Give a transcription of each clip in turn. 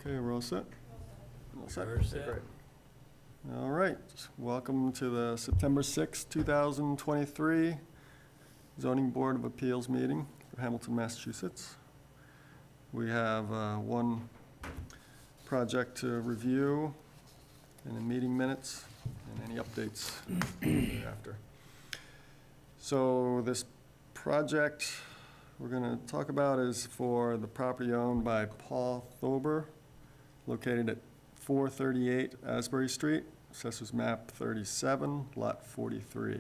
Okay, we're all set? All set? We're set. Great. All right, welcome to the September 6, 2023 Zoning Board of Appeals meeting for Hamilton, Massachusetts. We have one project to review and in meeting minutes and any updates thereafter. So this project we're going to talk about is for the property owned by Paul Thober, located at 438 Asbury Street, Assessors Map 37, Lot 43.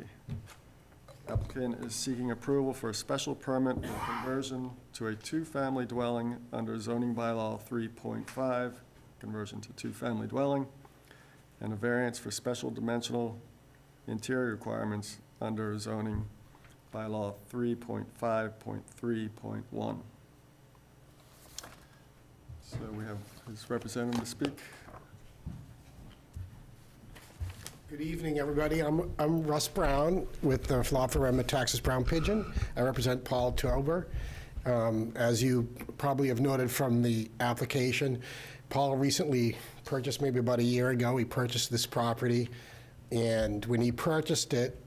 Applicant is seeking approval for a special permit for conversion to a two-family dwelling under zoning bylaw 3.5, conversion to two-family dwelling, and a variance for special dimensional interior requirements under zoning bylaw 3.5.3.1. So we have his representative to speak. Good evening, everybody. I'm Russ Brown with the law firm Metaxas Brown Pigeon. I represent Paul Thober. As you probably have noted from the application, Paul recently purchased, maybe about a year ago, he purchased this property. And when he purchased it,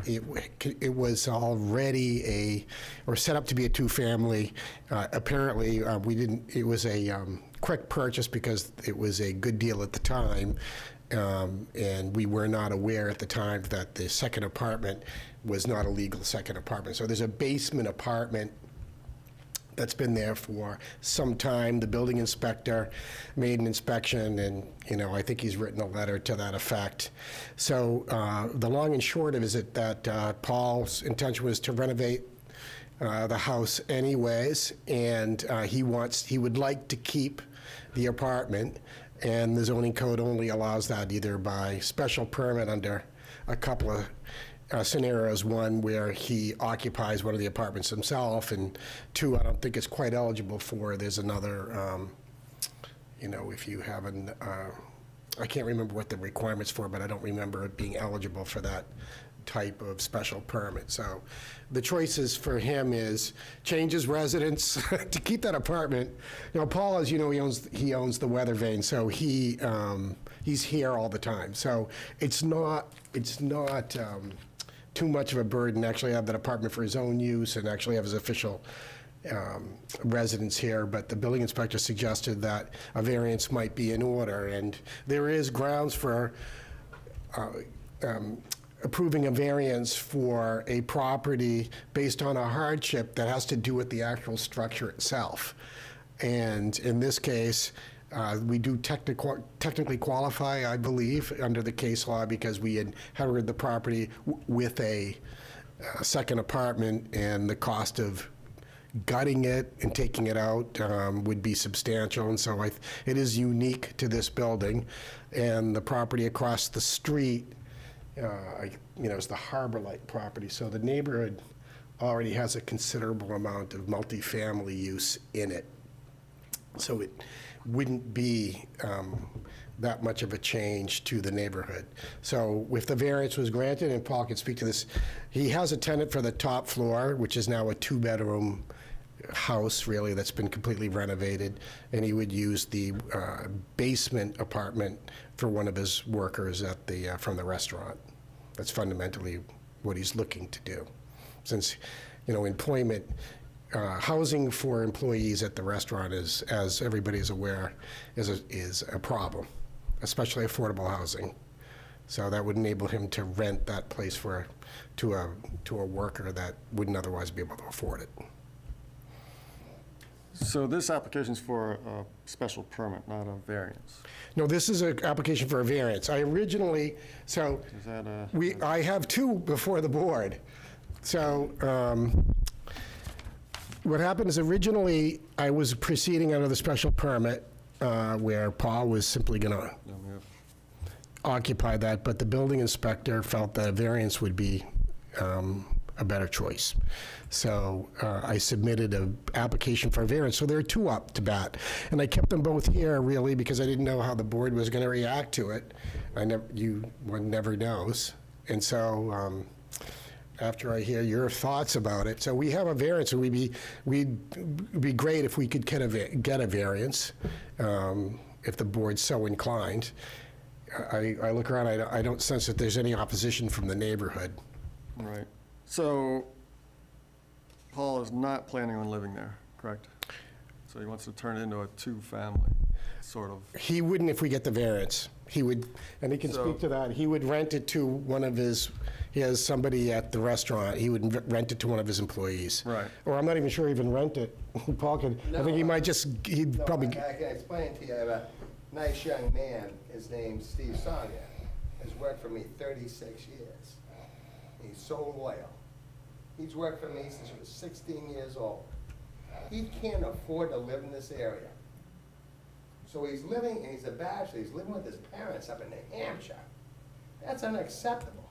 it was already or set up to be a two-family. Apparently, it was a quick purchase because it was a good deal at the time. And we were not aware at the time that the second apartment was not a legal second apartment. So there's a basement apartment that's been there for some time. The building inspector made an inspection, and I think he's written a letter to that effect. So the long and short of it is that Paul's intention was to renovate the house anyways, and he would like to keep the apartment, and the zoning code only allows that either by special permit under a couple of scenarios. One, where he occupies one of the apartments himself, and two, I don't think it's quite eligible for. There's another, if you have I can't remember what the requirements for, but I don't remember it being eligible for that type of special permit. So the choices for him is change his residence to keep that apartment. Paul, as you know, he owns the Weather Vane, so he's here all the time. So it's not too much of a burden to actually have that apartment for his own use and actually have his official residence here. But the building inspector suggested that a variance might be in order, and there is grounds for approving a variance for a property based on a hardship that has to do with the actual structure itself. And in this case, we do technically qualify, I believe, under the case law, because we inherited the property with a second apartment, and the cost of gutting it and taking it out would be substantial. And so it is unique to this building. And the property across the street, it's the Harbor Light property. So the neighborhood already has a considerable amount of multifamily use in it. So it wouldn't be that much of a change to the neighborhood. So if the variance was granted, and Paul can speak to this, he has a tenant for the top floor, which is now a two-bedroom house, really, that's been completely renovated, and he would use the basement apartment for one of his workers from the restaurant. That's fundamentally what he's looking to do. Since, employment, housing for employees at the restaurant is, as everybody is aware, is a problem, especially affordable housing. So that would enable him to rent that place to a worker that wouldn't otherwise be able to afford it. So this application is for a special permit, not a variance. No, this is an application for a variance. I have two before the board. So what happened is, originally I was proceeding under the special permit where Paul was simply going to occupy that, but the building inspector felt that a variance would be a better choice. So I submitted an application for a variance. So there are two up to bat. And I kept them both here, really, because I didn't know how the board was going to react to it. One never knows. And so after I hear your thoughts about it. So we have a variance, and we'd be great if we could get a variance, if the board's so inclined. I look around, I don't sense that there's any opposition from the neighborhood. Right. So Paul is not planning on living there, correct? So he wants to turn it into a two-family, sort of. He wouldn't if we get the variance. He would, and he can So- speak to that, he would rent it to one of his, he has somebody at the restaurant, he would rent it to one of his employees. Right. Or I'm not even sure even rent it. Paul could, I think he might just, he'd No, probably, I can explain to you. I have a nice young man, his name's Steve Sonia, has worked for me 36 years. He's so loyal. He's worked for me since he was 16 years old. He can't afford to live in this area. So he's living, and he's a bachelor, he's living with his parents up in New Hampshire. That's unacceptable.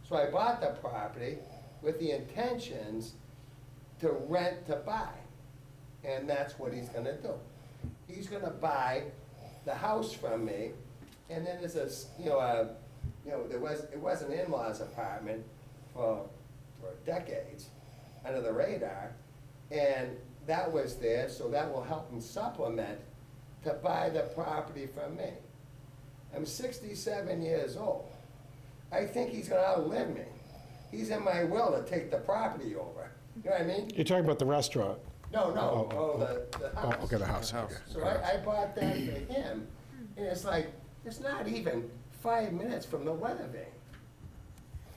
So I bought the property with the intentions to rent to buy. And that's what he's gonna do. He's gonna buy the house from me, and then there's it was an in-laws apartment for decades, under the radar, and that was there, so that will help him supplement to buy the property from me. I'm 67 years old. I think he's gonna outlive me. He's in my will to take the property over. You know what I mean? you're talking about the restaurant. No, Oh, the house. Okay, the house, The house. okay. So I bought that for him, and it's like, it's not even 5 minutes from the weather vane.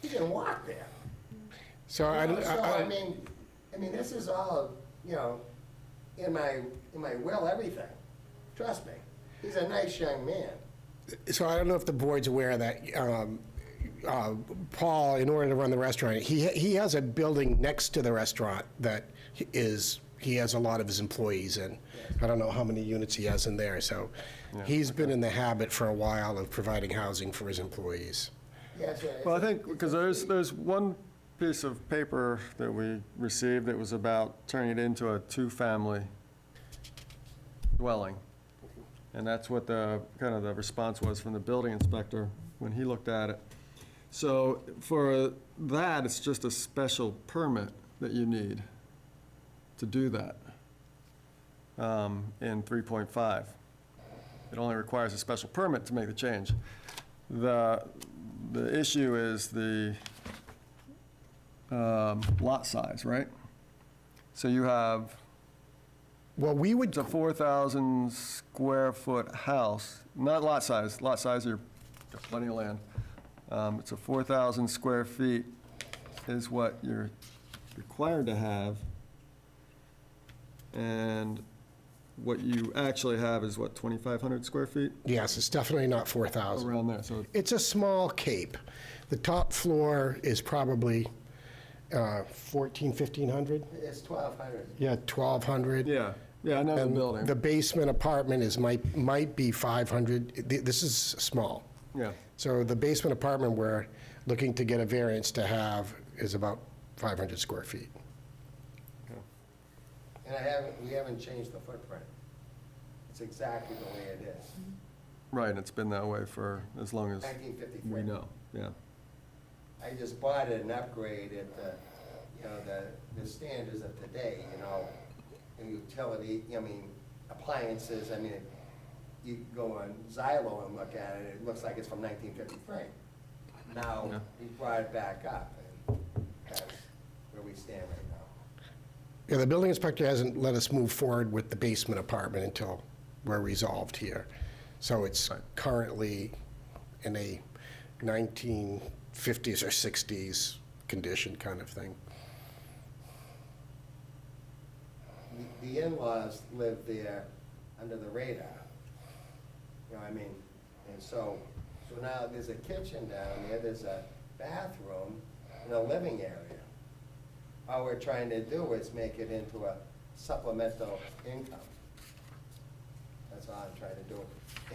He can walk there. So I mean, this is all, in my will, everything. Trust me. He's a nice young man. So I don't know if the board's aware that Paul, in order to run the restaurant, he has a building next to the restaurant that he has a lot of his employees in. I don't know how many units he has in there, so he's been in the habit for a while of providing housing for his employees. Yes, Well, I think, because there's one piece of paper that we received that was about turning it into a two-family dwelling. And that's what the response was from the building inspector when he looked at it. So for that, it's just a special permit that you need to do that in 3.5. It only requires a special permit to make the change. The issue is the lot size, right? So you have, Well, we would, it's a 4,000 square foot house, not lot size. Lot size, you've got plenty of land. It's a 4,000 square feet is what you're required to have. And what you actually have is what, 2,500 square feet? yes, it's definitely not 4,000. Around there, so, It's a small cape. The top floor is probably 1,500? It's 1,200. Yeah, 1,200. yeah, I know the And building. the basement apartment might be 500. This is small. Yeah, So the basement apartment we're looking to get a variance to have is about 500 square feet. And we haven't changed the footprint. It's exactly the way it is. right, and it's been that way for as long as 1953. we know, yeah. I just bought it and upgraded the standards of today, and utility, appliances, you go on Xylo and look at it, it looks like it's from 1953. Now, Yeah. he brought it back up, and that's where we stand right now. Yeah, the building inspector hasn't let us move forward with the basement apartment until we're resolved here. So it's Right. currently in a 1950s or 60s condition kind of thing. The in-laws live there under the radar. And so now there's a kitchen down there, there's a bathroom, and a living area. All we're trying to do is make it into a supplemental income. That's all I'm trying to do.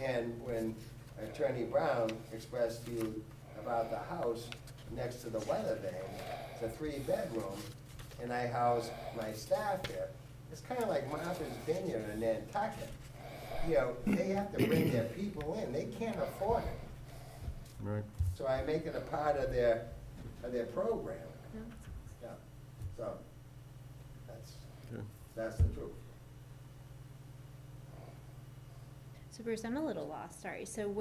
And when Attorney Brown expressed to you about the house next to the weather vane, it's a 3-bedroom, and I house my staff there. It's kind of like Martha's Vineyard in Nantucket. They have to bring their people in, they can't afford it. Right. So I make it a part of their program. No. Yeah, so, Okay. that's the truth. So Bruce, I'm a little lost, sorry. So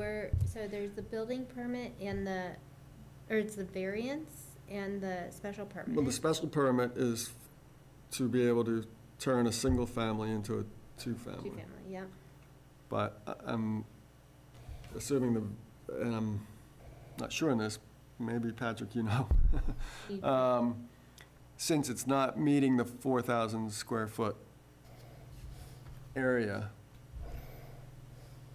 there's the building permit and or it's the variance and the special permit? Well, the special permit is to be able to turn a single family into a two-family. Two-family, yeah. But I'm assuming and I'm not sure on this, maybe Patrick, you know. Since it's not meeting the 4,000 square foot area,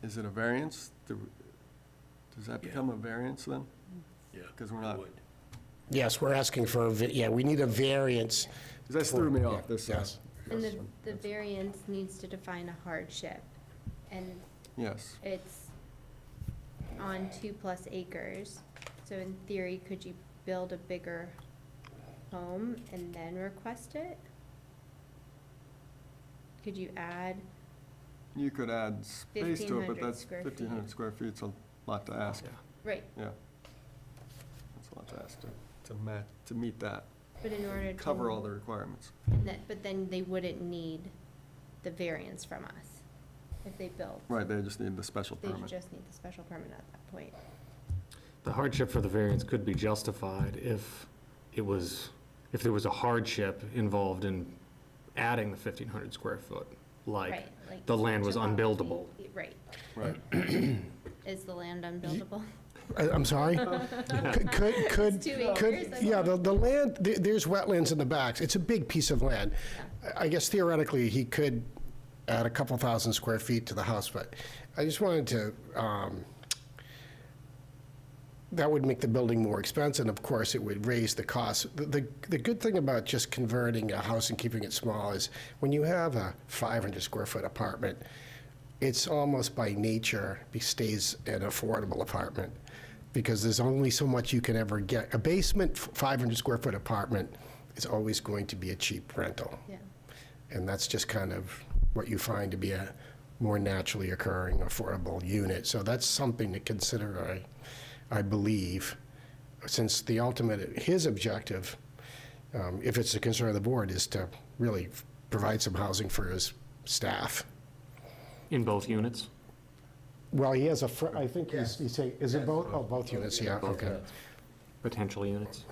is it a variance? Does that become a variance then? Yeah. Because we're not, Yes, we're asking for, we need a variance. because that threw me off, this. Yes. And this the one. variance needs to define a hardship, and Yes, it's on 2+ acres. So in theory, could you build a bigger home and then request it? Could you add, you could add space to it, but 1,500 that's square 1,500 feet. square feet's a lot to ask, right, yeah. That's a lot to ask to meet that, but in order to. cover all the requirements. But then they wouldn't need the variance from us if they built. Right, they just need the special They permit. just need the special permit at that point. The hardship for the variance could be justified if there was a hardship involved in adding the 1,500 square foot, like Right, like the land was topography. unbuildable. Right. Right. Is the land unbuildable? I'm sorry? Could, It's 2 acres, I yeah, thought. the land, there's wetlands in the backs. It's a big piece of land. I guess theoretically, he could add a couple thousand square feet to the house, but I just wanted to, that would make the building more expensive, and of course, it would raise the cost. The good thing about just converting a house and keeping it small is when you have a 500 square foot apartment, it's almost by nature stays an affordable apartment because there's only so much you can ever get. A basement 500 square foot apartment is always going to be a cheap rental. Yeah. And that's just kind of what you find to be a more naturally occurring affordable unit. So that's something to consider, I believe, since the ultimate, his objective, if it's a concern of the board, is to really provide some housing for his staff. In both units? Well, he has I think Yes. he's saying, is it both? Oh, both units, yeah, okay. Potential units?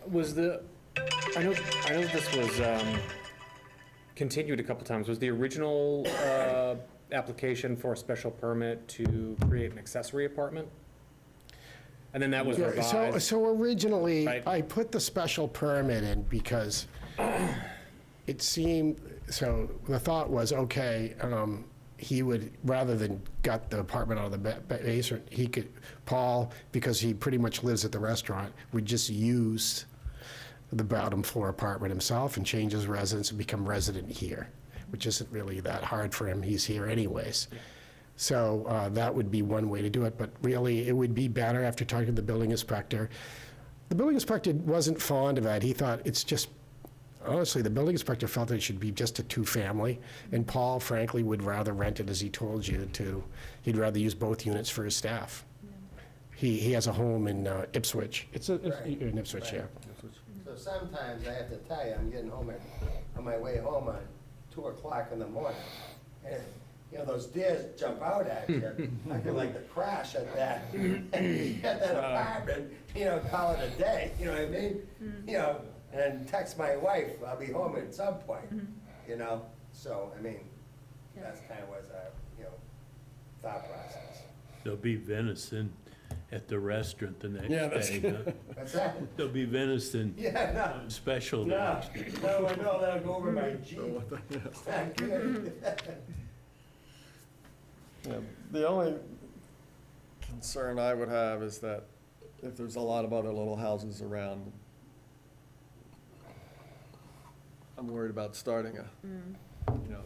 Was I know this was continued a couple times. Was the original application for a special permit to create an accessory apartment? And then that was Yeah, revised? So originally, Right. I put the special permit in because it seemed, so the thought was, okay, he would, rather than gut the apartment out of the basement, he could, Paul, because he pretty much lives at the restaurant, would just use the bottom floor apartment himself and change his residence and become resident here, which isn't really that hard for him. He's here anyways. So that would be one way to do it, but really, it would be better after talking to the building inspector. The building inspector wasn't fond of that. He thought it's just, honestly, the building inspector felt that it should be just a two-family, and Paul, frankly, would rather rent it, as he told you, he'd rather use both units for his staff. He has a home in Ipswich. It's Right. in Ipswich, yeah. So sometimes I have to tell you, I'm getting home on my way home on 2 o'clock in the morning. And, you know, those deers jump out at you. I feel like to crash at that apartment, you know, call it a day, you know what I mean? You know, and text my wife, I'll be home at some point, you know? So, I mean, that's kind of was our, you know, thought process. There'll be venison at the restaurant the next Yeah, that's day. good. huh? What's that? There'll be venison Yeah, no. special the No, next day. no, I know, that'll go over my Jeep. Not good. Yeah, the only concern I would have is that if there's a lot of other little houses around, I'm worried about starting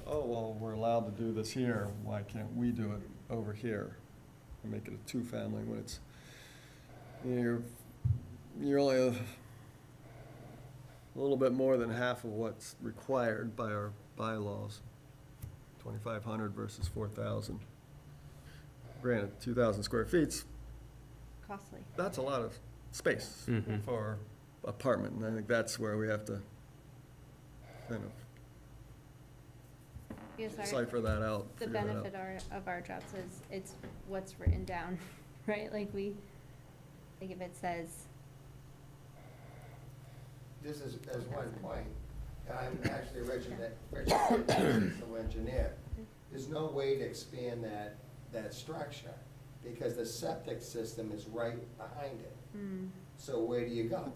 oh, well, we're allowed to do this here, why can't we do it over here? And make it a two-family when it's, you're only a little bit more than half of what's required by our bylaws. 2,500 versus 4,000. Granted, 2,000 square feet's, Costly. that's a lot of space Mhm. for apartment, and I think that's where we have to kind of Yes, our- cipher that out. the figure that out. benefit of our jobs is it's what's written down, right? Like if it says, This is, as one point, I'm actually a registered civil engineer. There's no way to expand that structure, because the septic system is right behind it. So where do you go?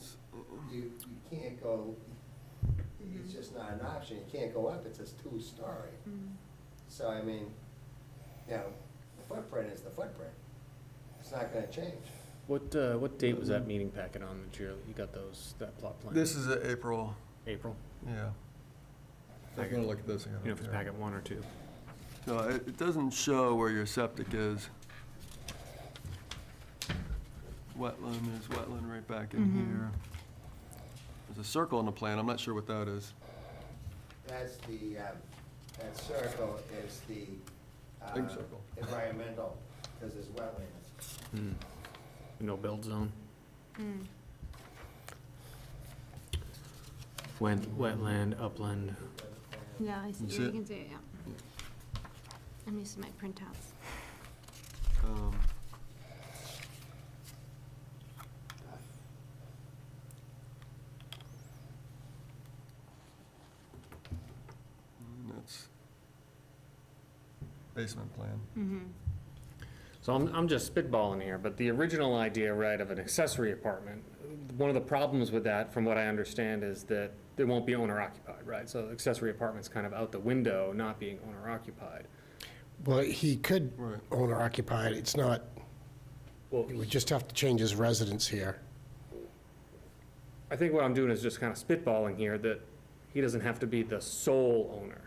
You can't go, it's just not an option, you can't go up, it's just two-story. So, I mean, you know, the footprint is the footprint, it's not gonna change. What date was that meeting packet on, you got that plot plan? This is April, April? yeah. I'm gonna look at this again. You know if it's packet 1 or 2? No, it doesn't show where your septic is. Wetland, there's wetland right back in here. There's a circle on the plan, I'm not sure what that is. That's the, that circle is the, Big circle. environmental, because there's wetlands. No build zone. Wetland, upland. yeah, I You see, see you it? can see it, yeah. I'm used to my printouts. Um, and that's basement plan. So I'm just spitballing here, but the original idea, right, of an accessory apartment, one of the problems with that, from what I understand, is that they won't be owner occupied, right? So accessory apartment's kind of out the window, not being owner occupied. Well, he could Right. owner occupied, it's not, Well, he would just have to change his residence here. I think what I'm doing is just kind of spitballing here, that he doesn't have to be the sole owner.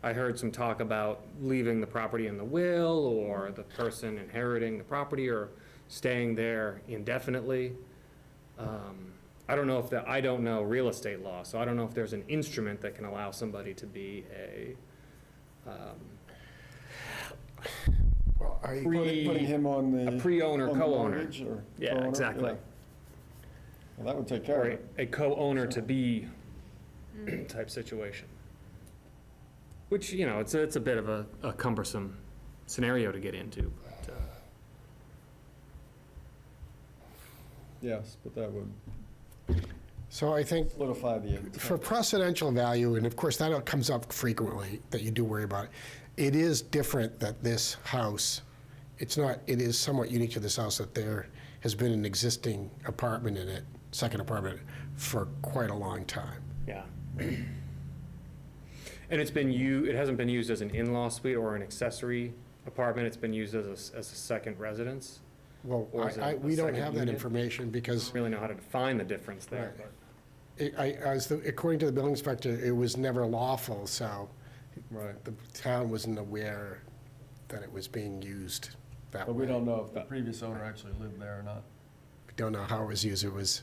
I heard some talk about leaving the property in the will, or the person inheriting the property, or staying there indefinitely. I don't know I don't know real estate law, so I don't know if there's an instrument that can allow somebody to be a, Well, I, Putting him on the. a pre-owner, on the co-owner. mortgage or Yeah, co-owner? exactly. Yeah. Well, that would take care Or of it. a co-owner to be type situation. Which, you know, it's a bit of a cumbersome scenario to get into, but, Yes, but that would so I think solidify the intent. for precedential value, and of course that comes up frequently, that you do worry about, it is different that this house, it's not, it is somewhat unique to this house that there has been an existing apartment in it, second apartment, for quite a long time. yeah. And it hasn't been used as an in-law suite or an accessory apartment, it's been used as a second residence. Well, Or is it a we don't second have that unit? information I because don't really know how to define the difference there, Right. but. according to the building inspector, it was never lawful, so Right. the town wasn't aware that it was being used that way. But we don't know if the previous owner actually lived there or not. We don't know how it was used. It was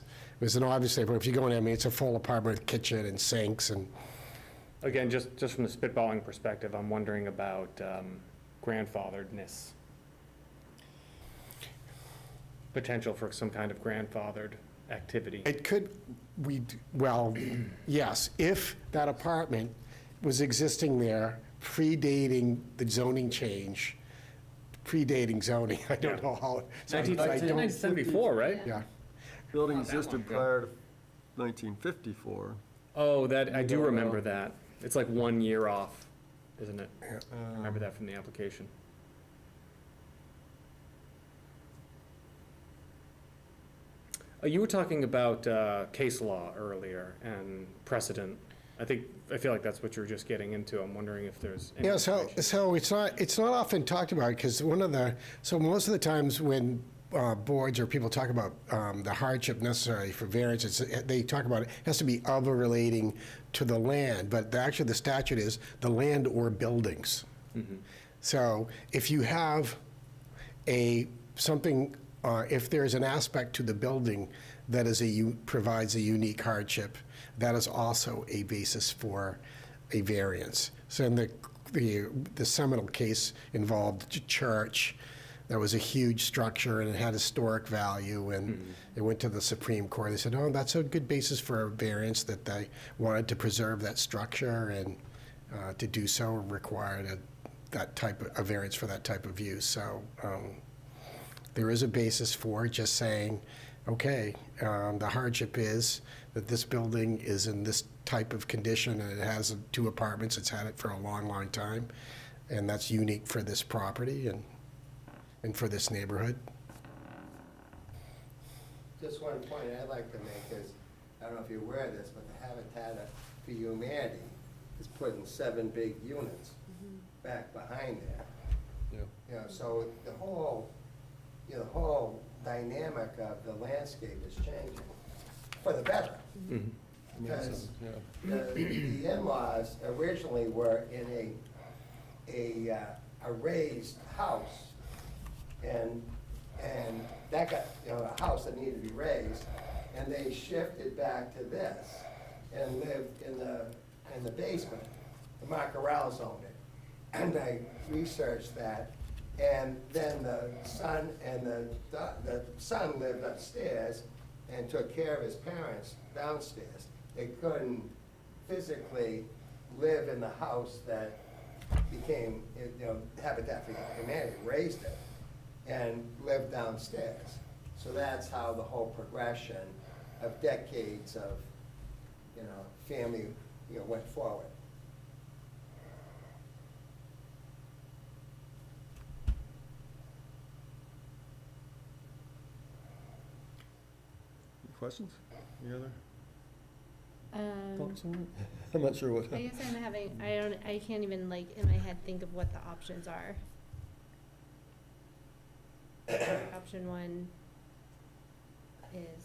an obviously, but if you go in there, I mean, it's a full apartment with kitchen and sinks and, Again, just from the spitballing perspective, I'm wondering about grandfatheredness. Potential for some kind of grandfathered activity. it could, well, yes, if that apartment was existing there predating the zoning change, predating zoning, I don't know how. so I don't- 1974, right? Yeah, Building Not that long existed ago. prior to 1954. Oh, I We do don't remember know. that. It's like 1 year off, isn't it? I remember that from the application. You were talking about case law earlier and precedent. I feel like that's what you were just getting into. I'm wondering if there's any yeah, so information. it's not often talked about, because so most of the times when boards or people talk about the hardship necessary for variances, they talk about it has to be of or relating to the land, but actually the statute is the land or buildings. So if you have something, if there's an aspect to the building that provides a unique hardship, that is also a basis for a variance. So in the seminal case involved church, that was a huge structure and it had historic value, and it went to the Supreme Court. They said, oh, that's a good basis for a variance, that they wanted to preserve that structure, and to do so required a variance for that type of use. So there is a basis for just saying, okay, the hardship is that this building is in this type of condition, and it has 2 apartments, it's had it for a long, long time, and that's unique for this property and for this neighborhood. Just one point I'd like to make is, I don't know if you're aware of this, but the Habitat for Humanity is putting 7 big units back behind there. Yeah. You know, so the whole dynamic of the landscape is changing for the better. Because Yeah. the in-laws originally were in a raised house, and that got, a house that needed to be raised, and they shifted back to this and lived in the basement. The Macarells owned it, and I researched that, and then the son and the son lived upstairs and took care of his parents downstairs. They couldn't physically live in the house that became, Habitat for Humanity raised it, and lived downstairs. So that's how the whole progression of decades of, family, went forward. Questions? Any other Um, thoughts on it? I'm not sure what. I guess I can't even in my head think of what the options are. Option 1 is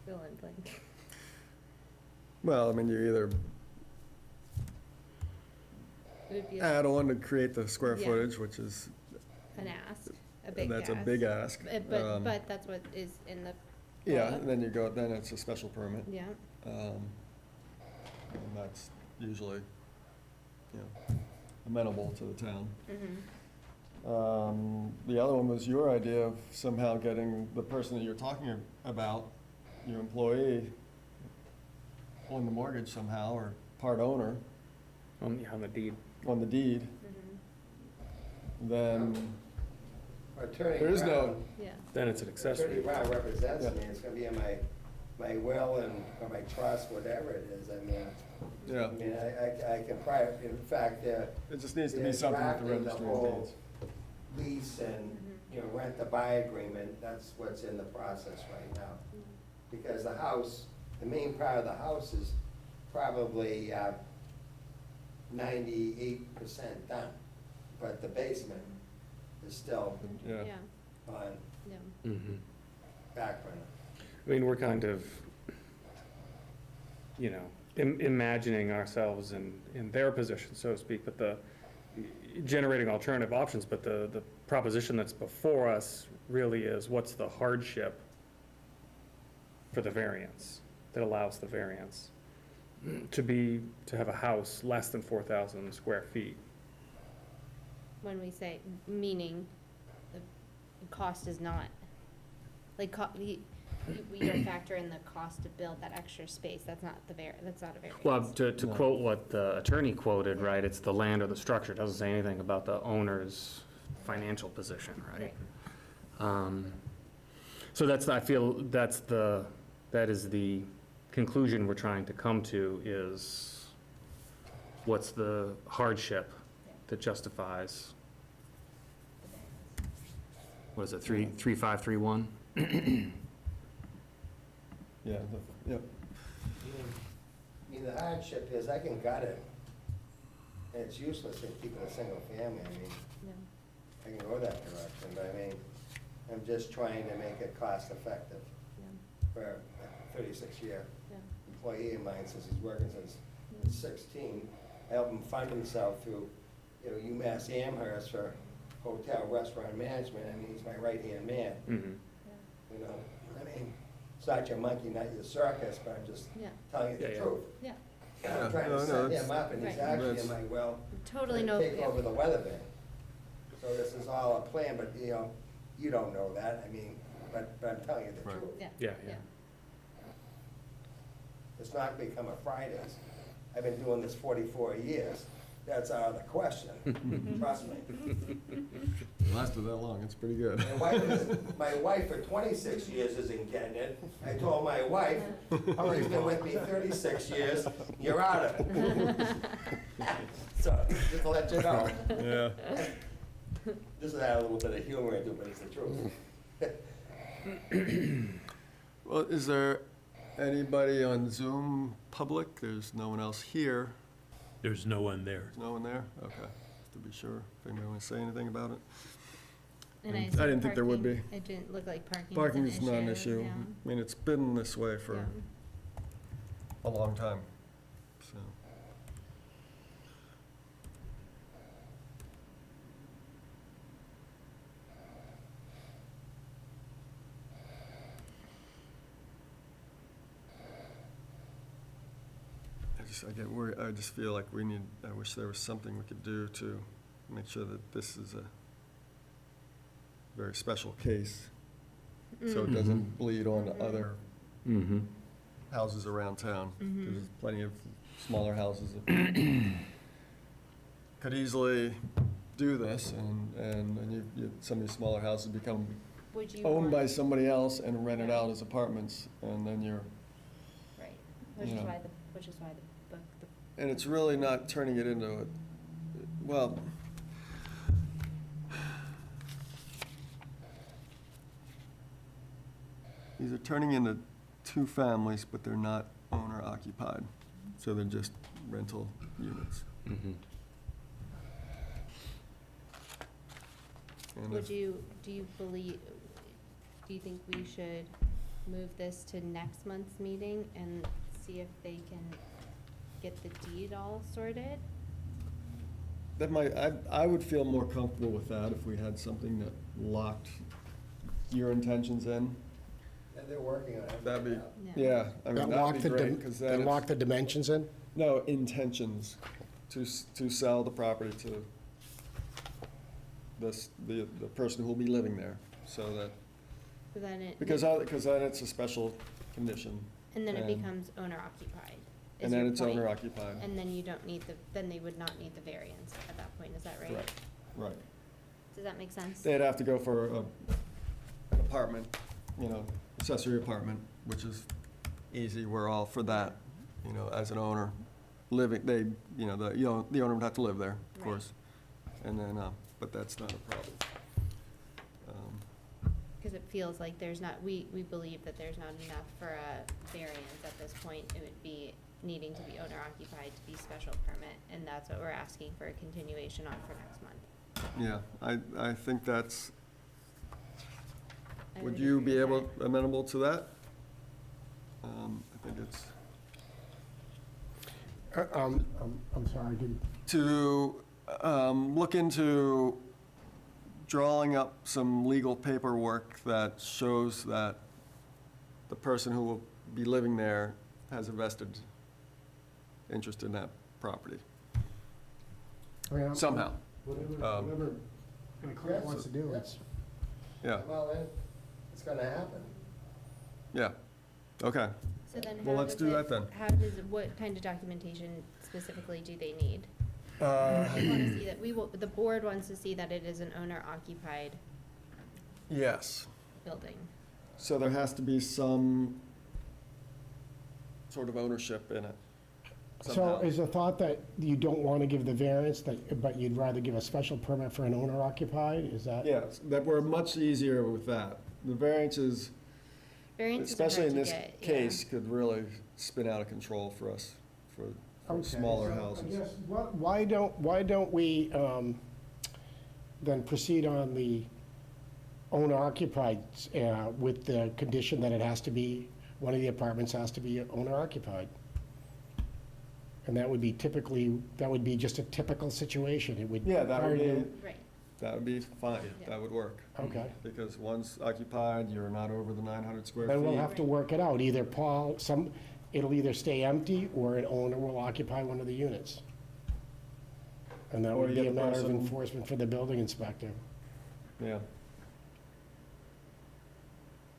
fill in blank. Well, I mean, you either It would be add on to create the square Yeah. footage, which is, an ask, a big ask. that's a big ask. But that's what is in the. Yeah, law. and then then it's a special permit. Yeah, And that's usually, amenable to the town. The other one was your idea of somehow getting the person that you're talking about, your employee, on the mortgage somehow, or part owner On the deed. on the deed, then Attorney there is no, Brown- yeah. Then it's an Attorney accessory. Brown represents Yeah. me, it's gonna be in my will or my trust, whatever it is, I mean, yeah, I can probably, in fact, it just needs to be they're something with the drafting the registry of whole deeds. lease and, rent to buy agreement, that's what's in the process right now. Because the house, the main part of the house is probably 98% done, but the basement is still Yeah, Yeah, on yeah. Mhm. back burner. I mean, we're kind of, imagining ourselves in their position, so to speak, but generating alternative options, but the proposition that's before us really is, what's the hardship for the variance, that allows the variance? To have a house less than 4,000 square feet. When we say, meaning, the cost is not, you factor in the cost to build that extra space, that's not that's not a variance. Well, to quote what the attorney quoted, right, it's the land or the structure, it doesn't say anything about the owner's financial position, right? So I feel that is the conclusion we're trying to come to, is what's the hardship that justifies, what is it, 3531? yeah, yeah. I mean, the hardship is I can gut it, and it's useless to keep it a single family, I mean, Yeah, I can go that direction, but I mean, I'm just trying to make it cost effective yeah, for a 36-year yeah. employee of mine, since he's working since he was 16. I help him fund himself through, UMass Amherst for hotel, restaurant management. I mean, he's my right-hand man, Mhm. I mean, it's not your monkey, not your circus, but I'm just Yeah, telling you the Yeah, yeah. truth. yeah. I'm trying no, to no, set it's- him up, and he's Right. actually in That's- my will. Totally to no. Take over the weather vane. So this is all a plan, but, you know, you don't know that, I mean, but I'm telling you the Right. truth. Yeah. Yeah, yeah. It's not become a Fridays. I've been doing this 44 years. That's out of the question, trust me. It lasted that long, it's pretty good. My wife for 26 years isn't getting it. I told my wife, oh, you've been with me 36 years, you're out of it. So, just to let you know, Yeah. this is a little bit of humor into it, but it's the truth. Well, is there anybody on Zoom public? There's no one else here. There's no one there. There's no one there? Okay, just to be sure, if anybody want to say anything about it. And I said didn't think there would parking- be. It didn't look like parking was Parking an is not an issue. yeah. I mean, it's been this way for Yeah. a long time, so. I get worried, I just feel like I wish there was something we could do to make sure that this is a very special case, so it doesn't bleed on to other Mm-hmm. houses around town. 'Cause Mhm. there's plenty of smaller houses that could easily do this, and some of these smaller houses become Would you owned by want- somebody else and rented out as apartments, and then you're, Right, which you is know. why the book, and it's really not turning it into a, well, these are turning into two families, but they're not owner occupied, so they're just rental units. Mm-hmm. And would if- you, do you think we should move this to next month's meeting and see if they can get the deed all sorted? That might, I would feel more comfortable with that if we had something that locked your intentions in. And they're working on it. That'd be, Yeah. yeah, I mean, That that'd lock be the great, dim- 'cause that then lock it's, the dimensions in? no, intentions to sell the property to the person who'll be living there, so that, So then it. because then it's a special condition. And then it and- becomes owner occupied, is And then your it's point? owner occupied, And then you don't need then they would not need the variance at that point, is that right? correct, right. Does that make sense? They'd have to go for an apartment, accessory apartment, which is easy, we're all for that, as an owner. Living, the owner would have to live there, of Right. course. And then, but that's not a problem. Because it feels like there's not, we believe that there's not enough for a variance at this point. It would be needing to be owner occupied to be special permit, and that's what we're asking for a continuation on for next month. Yeah, I think that's, I would you agree be with that. amenable to that? I think it's I'm sorry, I didn't. to look into drawing up some legal paperwork that shows that the person who will be living there has a vested interest in that property, I mean, I'm- somehow. Whatever the client wants to do, it's. Yeah, Well, then, it's gonna happen. yeah, okay. So then Well, how let's does do it- that then. what kind of documentation specifically do they need? Uh, We want to see that, the board wants to see that it is an owner occupied Yes, building. so there has to be some sort of ownership in it So somehow. is the thought that you don't want to give the variance, but you'd rather give a special permit for an owner occupied? Is that? Yes, that we're much easier with that. The variances, Variances are especially hard in to this get, yeah. case, could really spin out of control for us, for Okay, smaller so I houses. guess, why don't we then proceed on the owner occupied with the condition that it has to be, one of the apartments has to be owner occupied? And that would be just a typical situation. It would. Yeah, that would require be, Right, that would be fine, Yeah. that would work. Okay. Because one's occupied, you're not over the 900 square Then we'll feet. have to work it out, either Paul, it'll either stay empty or an owner will occupy one of the units. And that Or would you be get a the matter of person- enforcement for the building inspector, Yeah.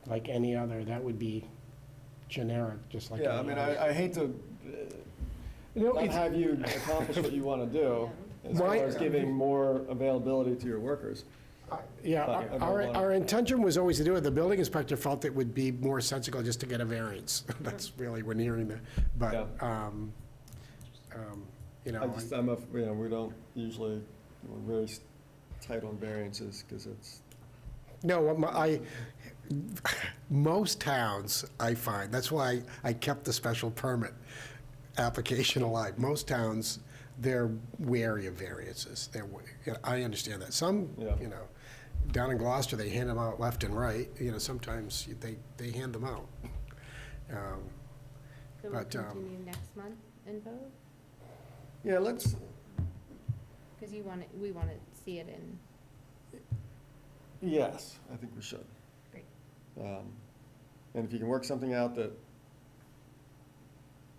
like any other. That would be generic, just like. Yeah, I any mean, other. I hate to You know, not it's- have you accomplish what you want to do, as far My- as giving more availability to your workers. Yeah, I don't our, wanna- our intention was always to do it. The building inspector felt it would be more sensible just to get a variance. That's really when hearing the, but, you know. You know, we don't usually, we're very tight on variances, because it's, No, most towns, I find, that's why I kept the special permit application alive. Most towns, they're wary of variances. I understand that. Some, Yeah. you know, down in Gloucester, they hand them out left and right. You know, sometimes they hand them out. So we'll But, continue next month and vote? yeah, let's, Because we want to see it in, yes, I think we should. Great. And if you can work something out that,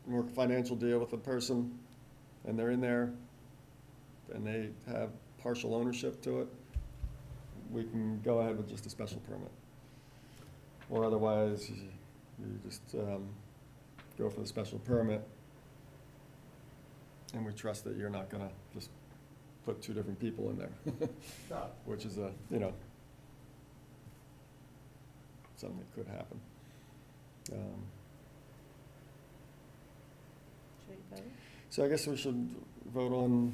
work a financial deal with the person, and they're in there, and they have partial ownership to it, we can go ahead with just a special permit. Or otherwise, you just go for the special permit, and we trust that you're not gonna just put two different people in there, No, which is something that could happen. should we vote? So I guess we should vote on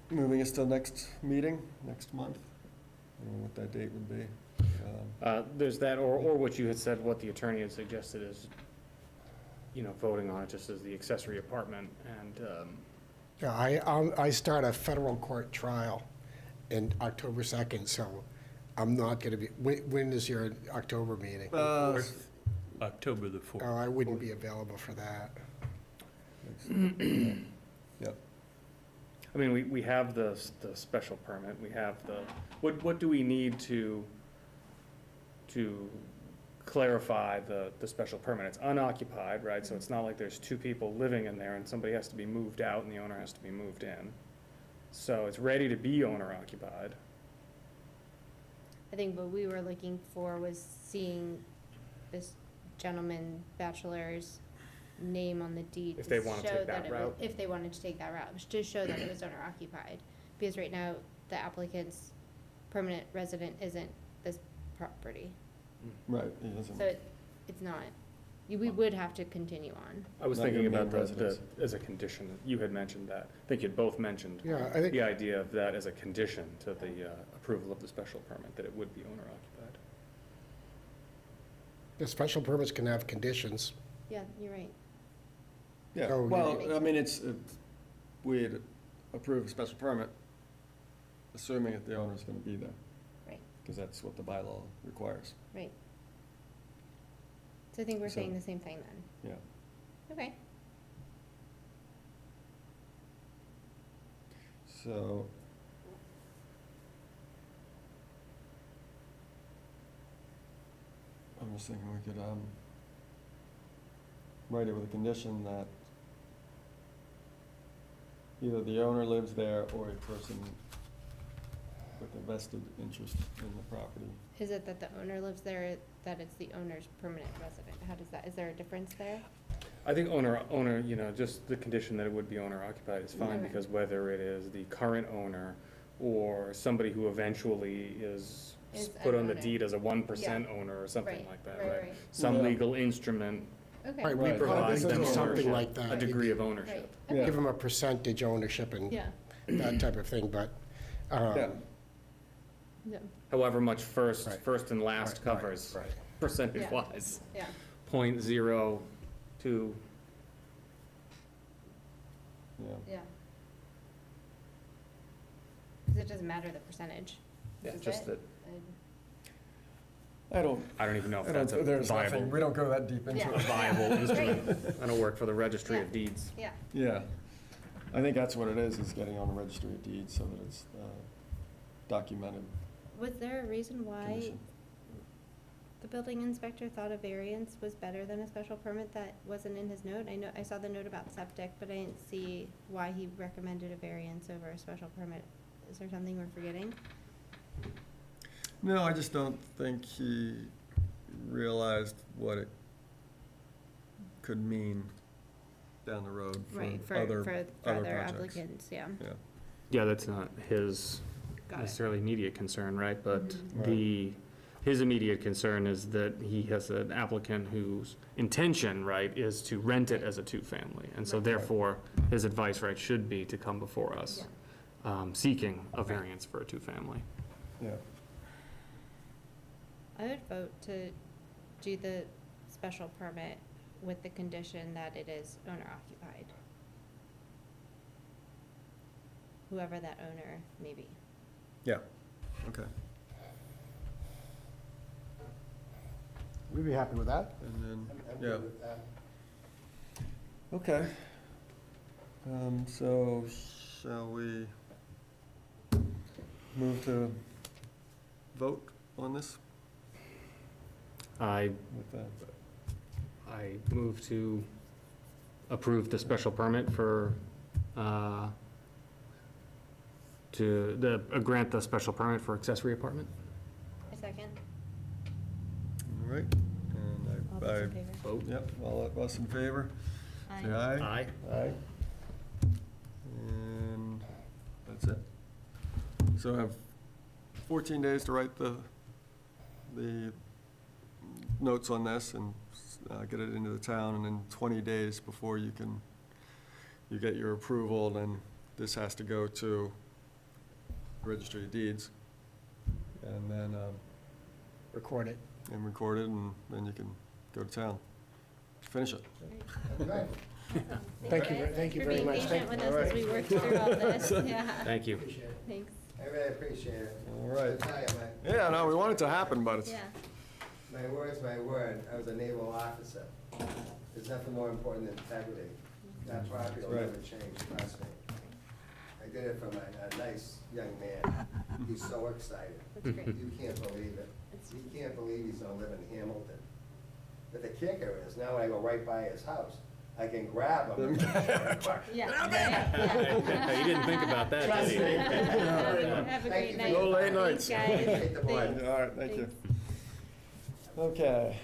moving us to the next meeting, next month. I don't know what that date would be. There's that, or what you had said, what the attorney had suggested is, you know, voting on it just as the accessory apartment, and, Yeah, I start a federal court trial in October 2nd, so I'm not going to be, when is your October meeting? October the Oh, 4th. I wouldn't be available for that. Yep. I mean, we have the special permit, we have what do we need to clarify the special permit? It's unoccupied, right? So it's not like there's two people living in there and somebody has to be moved out and the owner has to be moved in. So it's ready to be owner occupied. I think what we were looking for was seeing this gentleman bachelor's name on the deed. If to they wanna show take that it was- route. If they wanted to take that route, was to show that it was owner occupied. Because right now, the applicant's permanent resident isn't this property. Right, he doesn't. So it's not, we would have to continue on. I was Not thinking your main about the, residence. as a condition, you had mentioned that. I think you'd both mentioned Yeah, I think, the idea of that as a condition to the approval of the special permit, that it would be owner occupied. the special permits can have conditions. Yeah, you're right. Yeah, Oh, well, I mean, we'd approve a special permit, assuming that the owner's gonna be there. Right. Because that's what the bylaw requires, Right. So I think we're So- saying the same thing then. yeah. Okay. So. I'm just thinking we could, write it with a condition that either the owner lives there or a person with a vested interest in the property. Is it that the owner lives there, that it's the owner's permanent resident? How does that, is there a difference there? I think owner, you know, just the condition that it would be owner occupied is fine, Okay. because whether it is the current owner or somebody who eventually is Is put an on the owner. deed as a 1% owner or something Right, like that, right, right? right. Some Yeah. legal instrument Okay. Right, we Right. probably provides could them do something ownership, like that. a degree of Right. ownership. Okay. Give them a percentage ownership and Yeah, that type of thing, but, Yeah. yeah, However much Right. first and last Right, right, covers, right. percentage wise, yeah. 0.02. Yeah. Yeah. Because it doesn't matter the percerntage. Yeah, Does just it? that, I don't, I don't even know if I that's don't, a there's nothing, viable, we don't go that deep into Yeah. it. viable instrument. I don't work for the registry of Yeah. deeds. Yeah, Yeah, I think that's what it is getting on the registry of deeds so that it's documented was there a reason why condition. the building inspector thought a variance was better than a special permit that wasn't in his note. I know, I saw the note about septic, but I didn't see why he recommended a variance over a special permit. Is there something we're forgetting? No, I just don't think he realized what it could mean down the road Right, for other projects. applicants, yeah. Yeah, Yeah, that's not his Got it. necessarily immediate concern, right? But Mhm. his immediate concern is that he has an applicant whose intention, right, is to rent it as a two-family. And so Right. therefore, his advice, right, should be to come before us, seeking a variance for a two-family. yeah. I would vote to do the special permit with the condition that it is owner occupied. Whoever that owner may be. Yeah, okay. We'd be happy with that. And then, I'm yeah, good with that. okay. So shall we move to vote on this I with that? move to approve the special permit for, grant the special permit for accessory apartment. A second? All right, All and those in favor? Vote. yep, all of us in favor? Say aye. Aye. Aye. And that's it. So I have 14 days to write the notes on this and get it into the town, and then 20 days before you get your approval, then this has to go to Registry of Deeds, and then, Record it. and record it, and then you can go to town. Finish it. Okay. Thank you For very being much. patient with All us right. as we work through all this, yeah, Thank you. thanks, I really appreciate it. All right. I tell you, Yeah, no, we want it to happen, but it's, yeah. my word's my word. I was a naval officer. There's nothing more important than integrity. That property will Right. never change, trust me. I did it from a nice young man. He's so excited. That's great. You can't believe it. It's- He can't believe he's gonna live in Hamilton. But the kicker is, now when I go right by his house, I can grab him. Yeah. You didn't think about that, Trust did you? me. Have a Thank great you. night. No late Thanks, nights. guys. Hit the button. Thanks. all right, thank you. Thanks. Okay,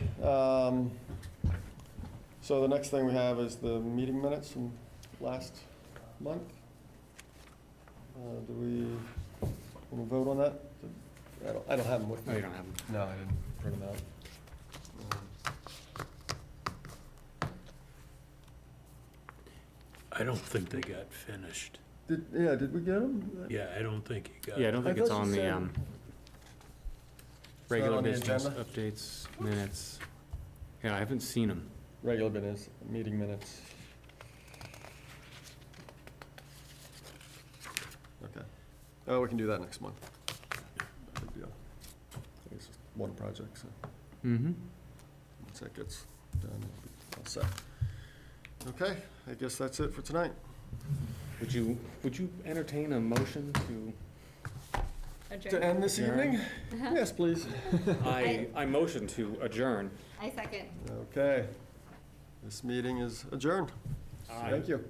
so the next thing we have is the meeting minutes from last month. Do we want to vote on that? I don't have them with me. Oh, you don't have them. No, I didn't print them out. I don't think they got finished. Did we get them? Yeah, I don't think he got. Yeah, I don't think I it's thought you on the, said- regular on the business agenda? updates, minutes. Yeah, I haven't seen them. Regular business, meeting minutes. Okay. Oh, we can do that next month. No big deal. I think it's just one project, so Mm-hmm. once that gets done, we'll be all set. Okay, I guess that's it for tonight. Would you entertain a motion to? To Adjourn. end this evening? Yes, please. I motion to adjourn. I second. Okay. This meeting is adjourned. Aye. Thank you.